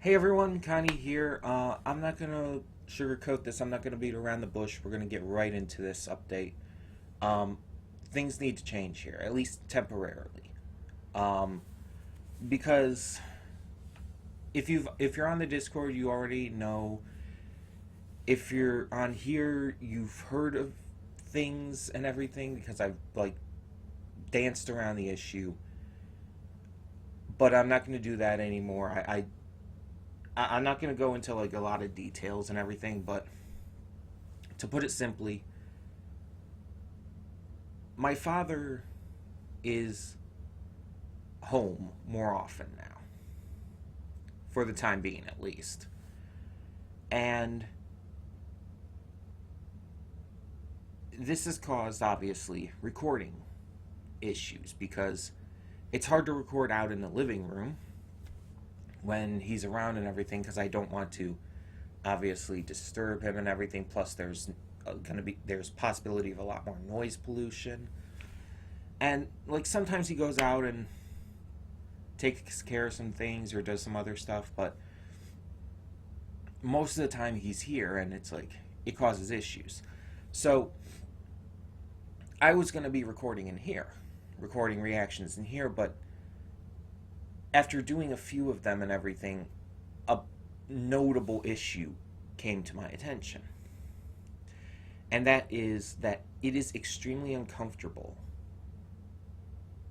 Hey everyone, Connie here. I'm not gonna sugarcoat this. I'm not gonna beat around the bush. We're gonna get right into this update. Um, Things need to change here, at least temporarily. Um, because if you're on the Discord, you already know. If you're on here, you've heard of things and everything because I've like danced around the issue. But I'm not gonna do that anymore. I'm not gonna go into like a lot of details and everything, but to put it simply, my father is home more often now, for the time being at least. And this has caused, obviously, recording issues because it's hard to record out in the living room when he's around and everything because I don't want to obviously disturb him and everything. Plus, there's possibility of a lot more noise pollution. And like sometimes he goes out and takes care of some things or does some other stuff, but most of the time he's here and it's like it causes issues. So I was going to be recording in here, recording reactions in here, but after doing a few of them and everything, a notable issue came to my attention. And that is that it is extremely uncomfortable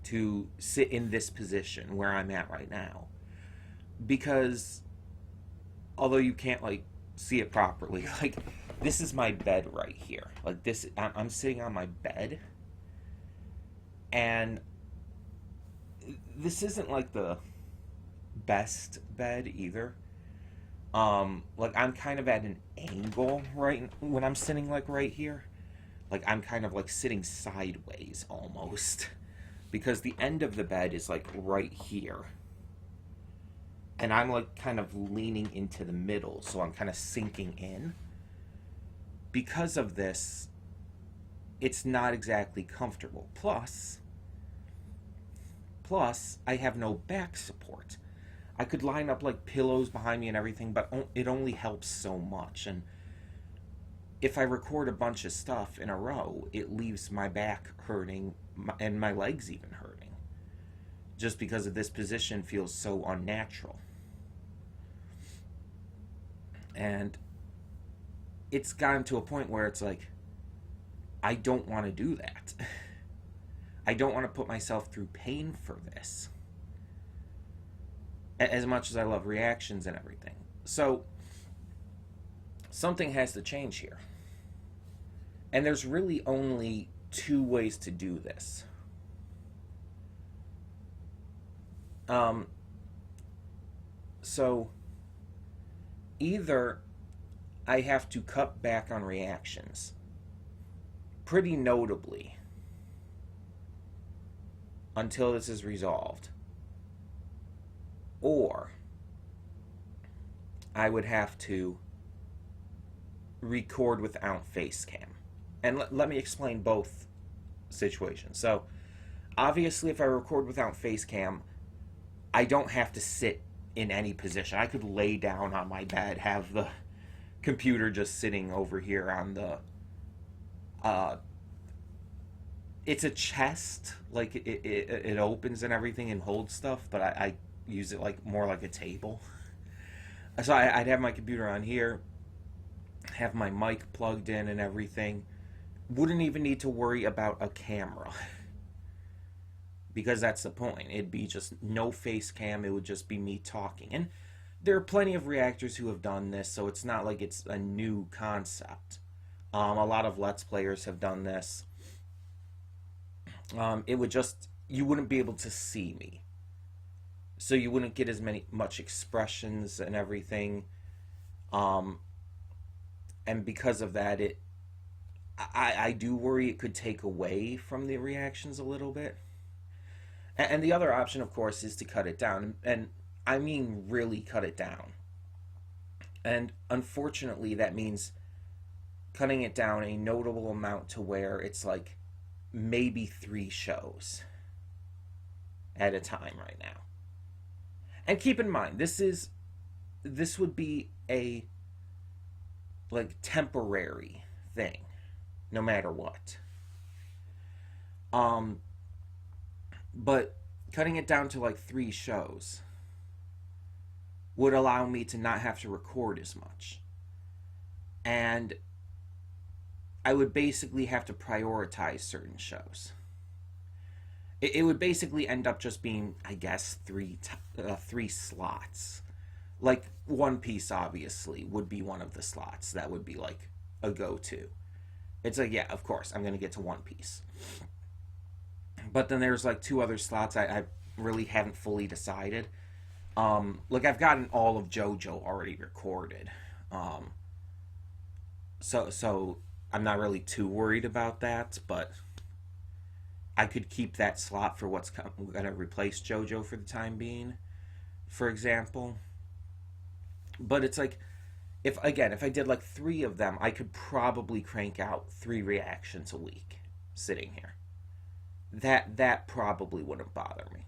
to sit in this position where I'm at right now. Because although you can't like see it properly, like this is my bed right here. Like this, I'm sitting on my bed, and this isn't like the best bed either. Like I'm kind of at an angle right when I'm sitting like right here. Like I'm kind of like sitting sideways almost because the end of the bed is like right here. And I'm like kind of leaning into the middle, so I'm kind of sinking in. Because of this, it's not exactly comfortable. Plus, I have no back support. I could line up like pillows behind me and everything, but it only helps so much. And if I record a bunch of stuff in a row, it leaves my back hurting and my legs even hurting. Just because of this position feels so unnatural. And it's gotten to a point where it's like, I don't want to do that. I don't want to put myself through pain for this. As much as I love reactions and everything. So, something has to change here. And there's really only two ways to do this. Um, so, either I have to cut back on reactions pretty notably until this is resolved, or I would have to record without face cam. And let me explain both situations. So, obviously, if I record without face cam, I don't have to sit in any position. I could lay down on my bed, have the computer just sitting over here on the it's a chest, like it opens and everything and holds stuff, but I use it like more like a table. So I'd have my computer on here, have my mic plugged in and everything. Wouldn't even need to worry about a camera because that's the point. It'd be just no face cam. It would just be me talking. And there are plenty of reactors who have done this, so it's not like it's a new concept. A lot of Let's Players have done this. It would just, you wouldn't be able to see me. So you wouldn't get as much expressions and everything. Um, and because of that, I do worry it could take away from the reactions a little bit. And the other option, of course, is to cut it down. And I mean really cut it down. And unfortunately, that means cutting it down a notable amount to where it's like maybe 3 shows at a time right now. And keep in mind, this is this would be a like temporary thing, no matter what. Um, but cutting it down to like 3 shows would allow me to not have to record as much. And I would basically have to prioritize certain shows. It would basically end up just being, I guess, three slots. Like One Piece, obviously, would be one of the slots that would be like a go-to. It's like, yeah, of course, I'm gonna get to One Piece. But then there's like 2 other slots I really haven't fully decided. Like I've gotten all of JoJo already recorded. Um, so I'm not really too worried about that, but I could keep that slot for what's going to replace JoJo for the time being, for example. But it's like, if I did like 3 of them, I could probably crank out 3 reactions a week sitting here. That probably wouldn't bother me.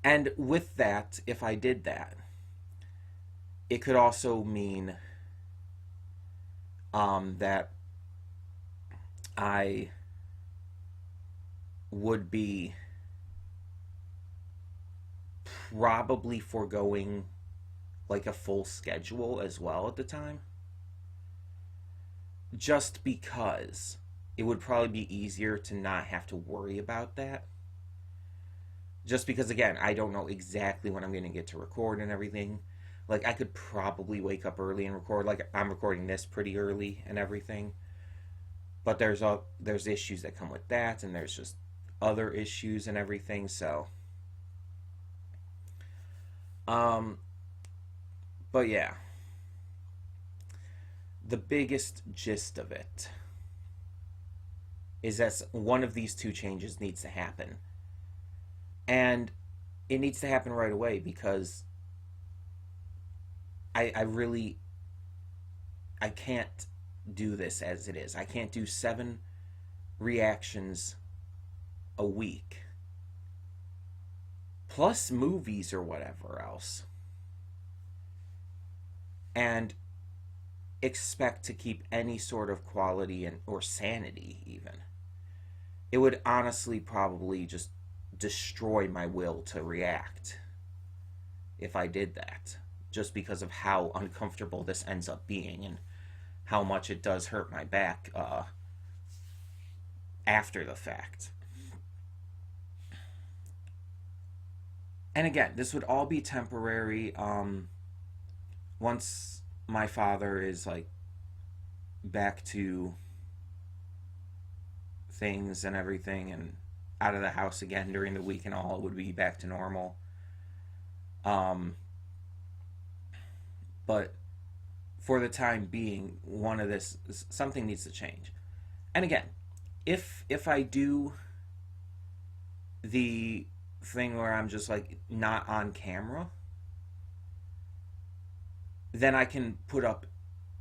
And with that, if I did that, it could also mean that I would be probably foregoing like a full schedule as well at the time. Just because it would probably be easier to not have to worry about that. Just because, again, I don't know exactly when I'm going to get to record and everything. Like, I could probably wake up early and record. Like, I'm recording this pretty early and everything. But there's issues that come with that, and there's just other issues and everything. So, um, but yeah, the biggest gist of it is that one of these 2 changes needs to happen, and it needs to happen right away because I really I can't do this as it is. I can't do 7 reactions a week plus movies or whatever else and expect to keep any sort of quality and or sanity even. It would honestly probably just destroy my will to react if I did that, just because of how uncomfortable this ends up being and how much it does hurt my back after the fact. And again, this would all be temporary. Once my father is like back to things and everything and out of the house again during the week and all, it would be back to normal. Um, but for the time being, one of this something needs to change. And again, if I do the thing where I'm just like not on camera, then I can put up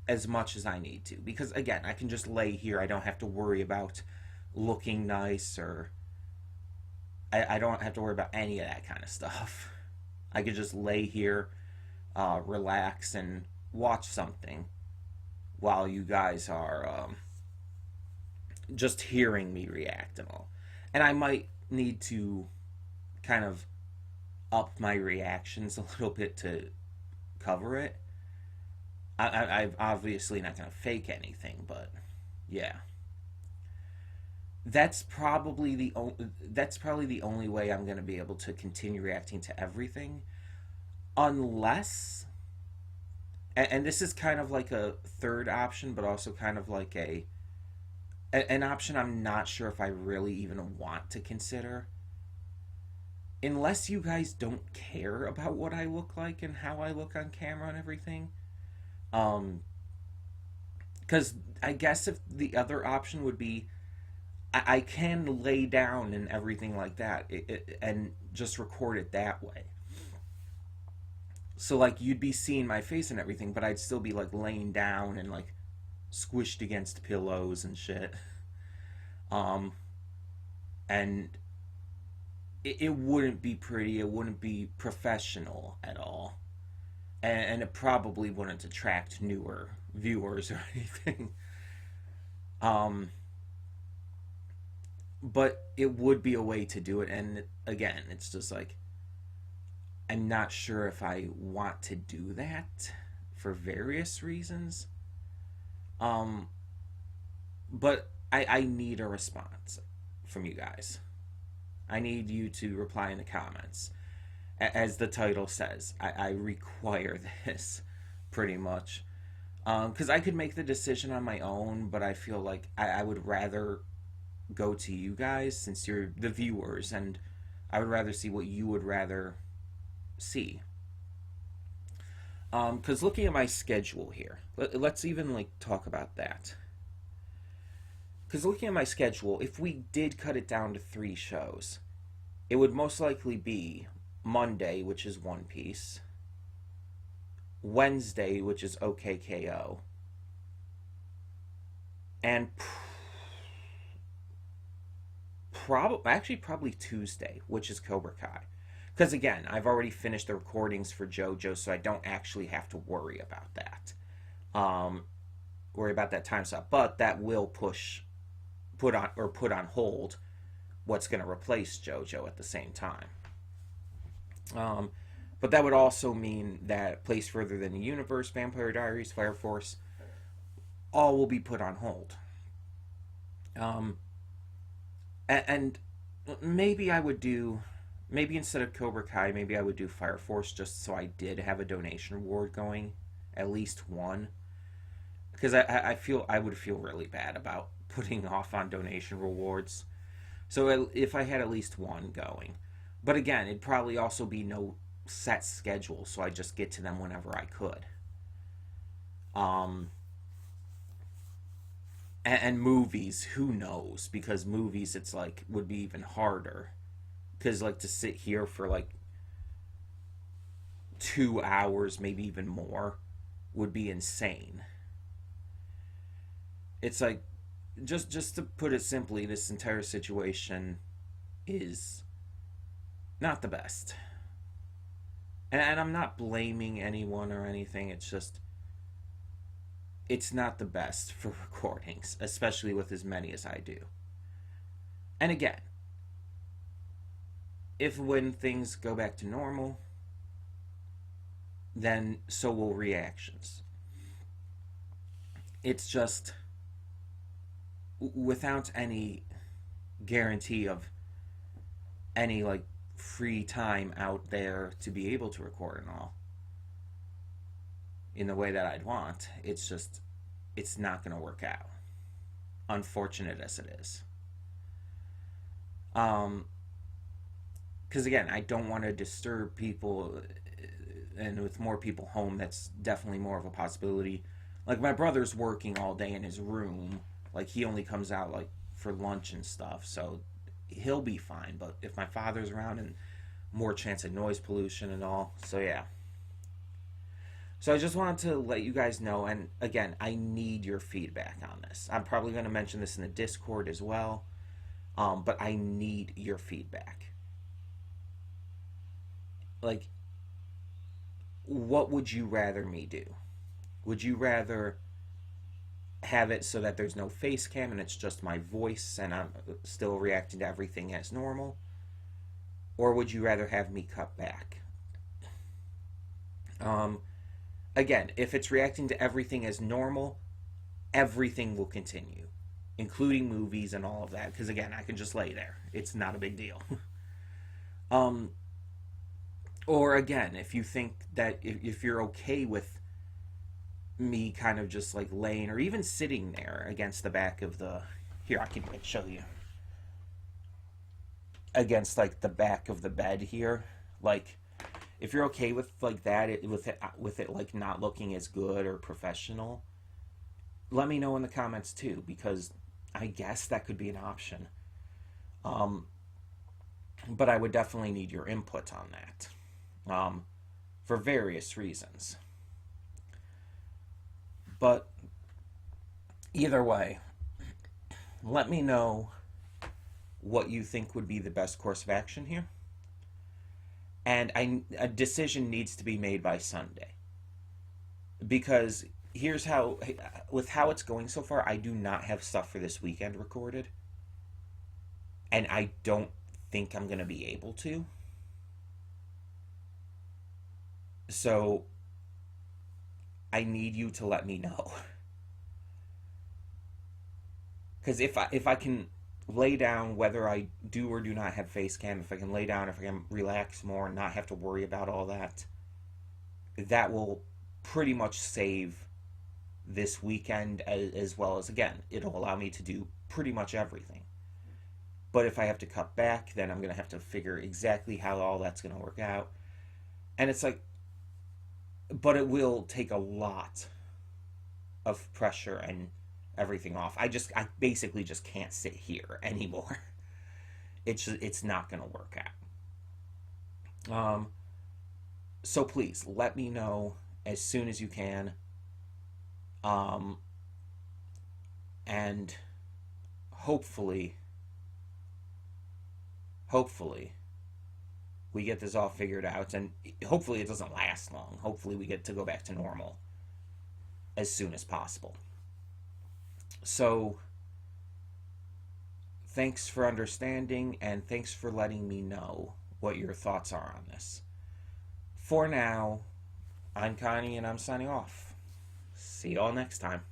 as much as I need to. Because again, I can just lay here. I don't have to worry about looking nice or I don't have to worry about any of that kind of stuff. I could just lay here, relax, and watch something while you guys are just hearing me react and all. And I might need to kind of up my reactions a little bit to cover it. I'm obviously not going to fake anything, but yeah. That's probably the only way I'm going to be able to continue reacting to everything, unless, and this is kind of like a third option, but also kind of like an option I'm not sure if I really even want to consider. Unless you guys don't care about what I look like and how I look on camera and everything. Because I guess if the other option would be I can lay down and everything like that and just record it that way. So, like, you'd be seeing my face and everything, but I'd still be, like, laying down and, like, squished against pillows and shit. Um, and it wouldn't be pretty. It wouldn't be professional at all. and it probably wouldn't attract newer viewers or anything. Um, but it would be a way to do it. And again, it's just like, I'm not sure if I want to do that for various reasons. Um, but I need a response from you guys. I need you to reply in the comments. As the title says, I require this pretty much. Because I could make the decision on my own, but I feel like I would rather go to you guys since you're the viewers, and I would rather see what you would rather see. Because looking at my schedule here, let's even like talk about that. Because looking at my schedule, if we did cut it down to 3 shows, it would most likely be Monday, which is One Piece, Wednesday, which is OKKO, and probably Tuesday, which is Cobra Kai. Because again, I've already finished the recordings for JoJo, so I don't actually have to worry about that. Worry about that time slot, but that will put on hold what's going to replace JoJo at the same time. But that would also mean that Place Further Than the Universe, Vampire Diaries, Fire Force, all will be put on hold. And maybe I would do, maybe instead of Cobra Kai, maybe I would do Fire Force just so I did have a donation reward going, at least one. Because I feel I would feel really bad about putting off on donation rewards. So if I had at least one going. But again, it'd probably also be no set schedule, so I just get to them whenever I could. And movies, who knows? Because movies, it's like, would be even harder. Because like to sit here for like 2 hours, maybe even more, would be insane. It's like, just to put it simply, this entire situation is not the best. And I'm not blaming anyone or anything. It's just, it's not the best for recordings, especially with as many as I do. And again, if when things go back to normal, then so will reactions. It's just, without any guarantee of any like free time out there to be able to record and all in the way that I'd want, it's just, it's not going to work out, unfortunate as it is. Because again, I don't want to disturb people, and with more people home, that's definitely more of a possibility. Like my brother's working all day in his room, like he only comes out like for lunch and stuff, so he'll be fine. But if my father's around, and more chance of noise pollution and all, so yeah. So I just wanted to let you guys know, and again, I need your feedback on this. I'm probably going to mention this in the Discord as well, but I need your feedback. Like, what would you rather me do? Would you rather have it so that there's no face cam and it's just my voice and I'm still reacting to everything as normal? Or would you rather have me cut back? Again, if it's reacting to everything as normal, everything will continue, including movies and all of that. Because again, I can just lay there. It's not a big deal. Or again, if you think that if you're okay with me kind of just like laying or even sitting there against the back of the, here, I can like show you, against like the back of the bed here, like if you're okay with like that, with it like not looking as good or professional, let me know in the comments too, because I guess that could be an option. But I would definitely need your input on that, for various reasons. But either way, let me know what you think would be the best course of action here. And a decision needs to be made by Sunday. because here's how, with how it's going so far, I do not have stuff for this weekend recorded, and I don't think I'm going to be able to. So I need you to let me know. Because if I can lay down whether I do or do not have face cam, if I can lay down, if I can relax more and not have to worry about all that, that will pretty much save this weekend, as well as, again, it'll allow me to do pretty much everything. But if I have to cut back, then I'm going to have to figure exactly how all that's going to work out. And it's like, but it will take a lot of pressure and everything off. I basically just can't sit here anymore. It's not going to work out. So please let me know as soon as you can. Um, and hopefully, hopefully, we get this all figured out, and hopefully it doesn't last long. Hopefully we get to go back to normal as soon as possible. So, thanks for understanding, and thanks for letting me know what your thoughts are on this. For now, I'm Connie, and I'm signing off. See you all next time.